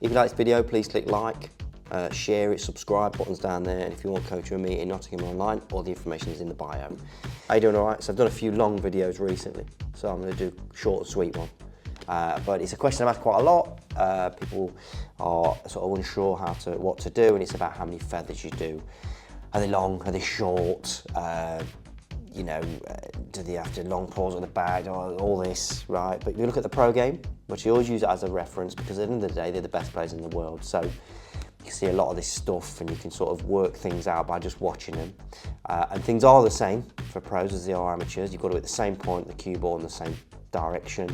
If you like this video, please click like, share it, subscribe, buttons down there, and if you want to coach with me in Nottingham Online, all the information is in the bio. How you doing all right? So I've done a few long videos recently, so I'm going to do a short and sweet one. But it's a question I've asked quite a lot. People are sort of unsure what to do, and it's about how many feathers you do. Are they long? Are they short? You know, do they have to long pause at the back, all this, right? But if you look at the pro game, which you always use it as a reference, because at the end of the day, they're the best players in the world. So you can see a lot of this stuff and you can sort of work things out by just watching them. And things are the same for pros as they are amateurs. You've got to be at the same point, the cue ball in the same direction.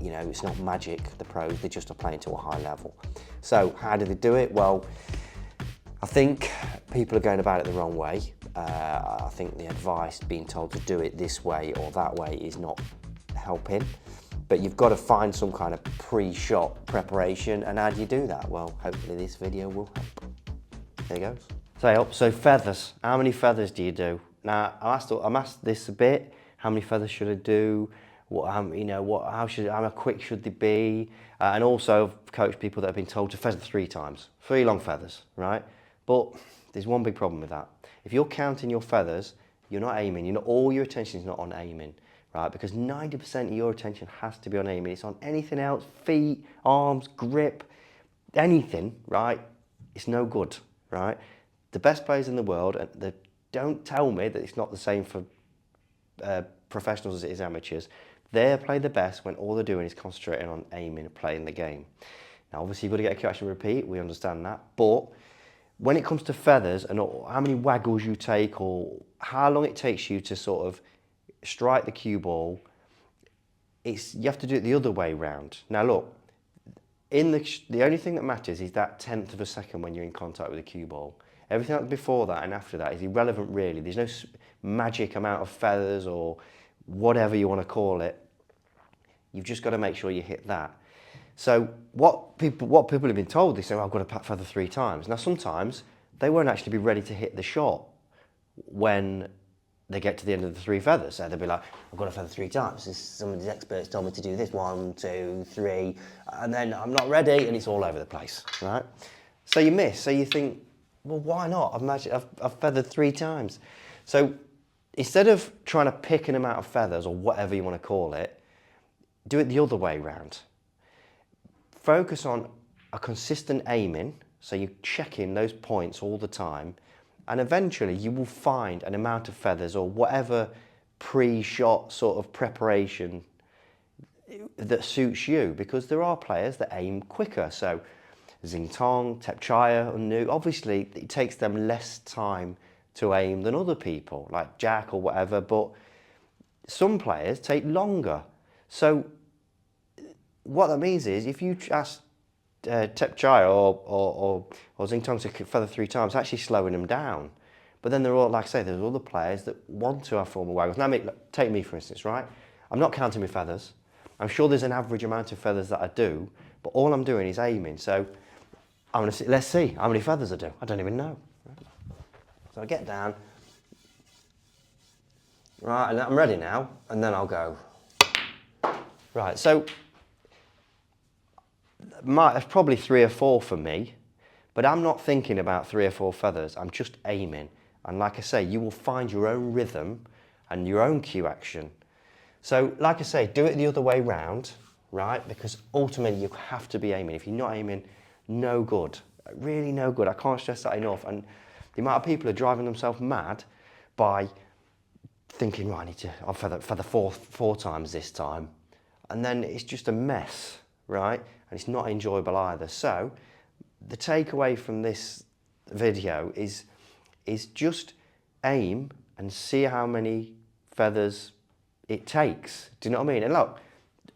You know, it's not magic, the pros, they just are playing to a high level. So how do they do it? Well, I think people are going about it the wrong way. I think the advice being told to do it this way or that way is not helping. But you've got to find some kind of pre-shot preparation, and how do you do that? Well, hopefully this video will help. There you go. So feathers, how many feathers do you do? Now, I'm asked this a bit, how many feathers should I do? How quick should they be? And also I've coached people that have been told to feather 3 times, 3 long feathers, right? But there's one big problem with that. If you're counting your feathers, you're not aiming. All your attention is not on aiming, right? Because 90% of your attention has to be on aiming. It's on anything else, feet, arms, grip, anything, right? It's no good, right? The best players in the world, and don't tell me that it's not the same for professionals as it is amateurs. They play the best when all they're doing is concentrating on aiming and playing the game. Now, obviously, you've got to get a cue action repeat. We understand that, but when it comes to feathers and how many waggles you take or how long it takes you to sort of strike the cue ball, you have to do it the other way round. Now look, the only thing that matters is that 1/10 of a second when you're in contact with the cue ball. Everything before that and after that is irrelevant really. There's no magic amount of feathers or whatever you want to call it. You've just got to make sure you hit that. So what people have been told, they say, well, I've got to feather 3 times. Now sometimes they won't actually be ready to hit the shot when they get to the end of the 3 feathers. So they'll be like, I've got to feather 3 times. Some of these experts told me to do this, 1, 2, 3, and then I'm not ready and it's all over the place, right? So you miss, so you think, well, why not? I've feathered 3 times. So instead of trying to pick an amount of feathers or whatever you want to call it, do it the other way round. Focus on a consistent aiming, so you're checking those points all the time, and eventually you will find an amount of feathers or whatever pre-shot sort of preparation that suits you, because there are players that aim quicker. So Xingtong, Tepchaya, and Nu, obviously it takes them less time to aim than other people, like Jack or whatever, but some players take longer. So what that means is, if you ask Tepchaya or Xingtong to feather 3 times, actually slowing them down. But then they're all, like I say, there's other players that want to have formal waggles. Now, take me for instance, right? I'm not counting my feathers. I'm sure there's an average amount of feathers that I do, but all I'm doing is aiming. So let's see how many feathers I do. I don't even know. So I get down, right, and I'm ready now, and then I'll go. Right, so it's probably 3 or 4 for me, but I'm not thinking about 3 or 4 feathers, I'm just aiming. And like I say, you will find your own rhythm and your own cue action. So like I say, do it the other way round, right? Because ultimately you have to be aiming. If you're not aiming, no good, really no good. I can't stress that enough. And the amount of people are driving themselves mad by thinking, right, I'll feather 4 times this time. And then it's just a mess, right? And it's not enjoyable either. So the takeaway from this video is just aim and see how many feathers it takes. Do you know what I mean? And look,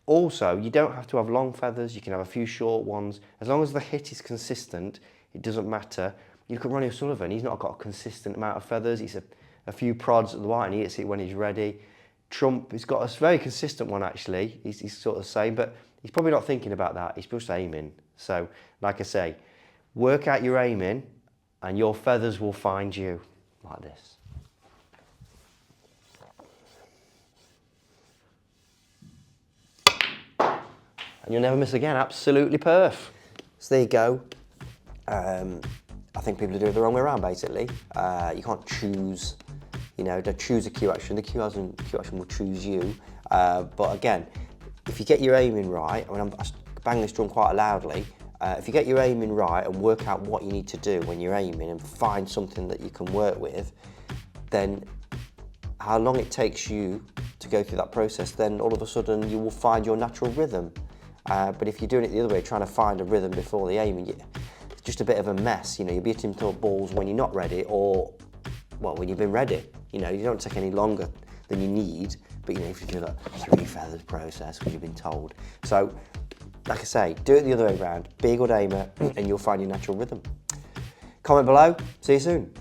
also, you don't have to have long feathers. You can have a few short ones. As long as the hit is consistent, it doesn't matter. You look at Ronnie O'Sullivan, he's not got a consistent amount of feathers. He's a few prods at the white and he hits it when he's ready. Trump, he's got a very consistent one actually. He's sort of the same, but he's probably not thinking about that. He's just aiming. So, like I say, work out your aiming and your feathers will find you, like this. And you'll never miss again, absolutely perf. So there you go. I think people do it the wrong way around, basically. You can't choose, don't choose a cue action. The cue action will choose you. But again, if you get your aiming right, I bang this drum quite loudly, if you get your aiming right and work out what you need to do when you're aiming and find something that you can work with, then how long it takes you to go through that process, then all of a sudden you will find your natural rhythm. But if you're doing it the other way, trying to find a rhythm before the aiming, it's just a bit of a mess. You'll be hitting balls when you're not ready, or when you've been ready. You don't take any longer than you need, but if you do that 3 feathers process, because you've been told. So, like I say, do it the other way around. Be a good aimer, and you'll find your natural rhythm. Comment below. See you soon.